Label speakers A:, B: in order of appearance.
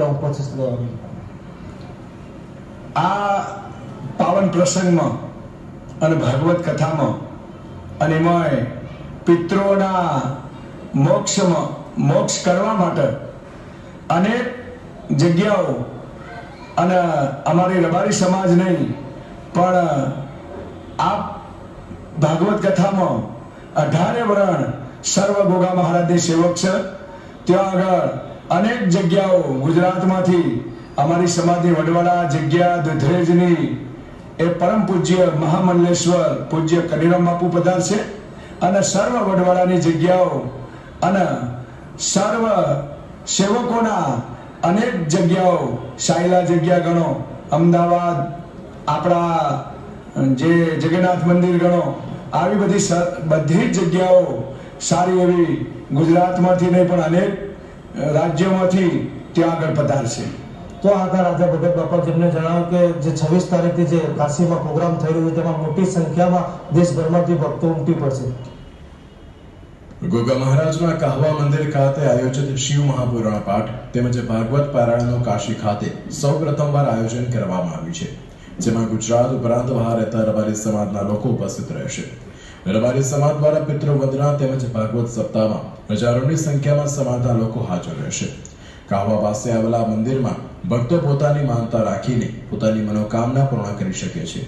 A: ત્યાં ઉપસ્થિત રહ્યા.
B: આ પાવન પ્રસંગમાં અને ભાગવત કથામાં અને એમાં પિતૃઓના મોક્ષ કરવા માટે અનેક જગ્યાઓ અને અમારી રબારી સમાજ નહીં પણ આ ભાગવત કથામાં 18 વર્ણ સર્વ ગોગા મહારાજની સેવક છે. ત્યાં આગળ અનેક જગ્યાઓ ગુજરાતમાંથી અમારી સમાજની વડવાડા જગ્યા દુધરેજની એ પરમ પૂજ્ય મહામંડલેશ્વર પૂજ્ય કનીરામ બાપુ પધારશે અને સર્વ વડવાડાની જગ્યાઓ અને સર્વ સેવકોના અનેક જગ્યાઓ સાયલા જગ્યા ગણો, અમદાવાદ આપણા જે જગન્નાથ મંદિર ગણો, આવી બધી જ જગ્યાઓ સારી એવી ગુજરાતમાંથી નહીં પણ અનેક રાજ્યોમાંથી ત્યાં આગળ પધારશે.
A: તો આગળ રાજા ભગત બાપા જેમને જણાવ્યું કે જે 26 તારીખથી જે કાશીમાં પ્રોગ્રામ થઈ રહ્યો છે તેમાં મોટી સંખ્યામાં દેશભરમાંથી ભક્તો ઉમટી પડશે.
C: ગોગા મહારાજના કાહવા મંદિર ખાતે આયોજિત શિવ મહાપુરાણ પાઠ તેમજ ભાગવત પારાયણનું કાશી ખાતે સૌ પ્રથમવાર આયોજન કરવામાં આવ્યું છે, જેમાં ગુજરાત ઉપરાંત બહાર રહેતા રબારી સમાજના લોકો ઉપસ્થિત રહેશે. રબારી સમાજ દ્વારા પિતૃ વંદના તેમજ ભાગવત સપ્તાહમાં હજારોની સંખ્યામાં સમાજના લોકો હાજર રહેશે. કાહવા પાસે આવેલા મંદિરમાં ભક્તો પોતાની માનતા રાખીને પોતાની મનોકામના પૂર્ણ કરી શકે છે.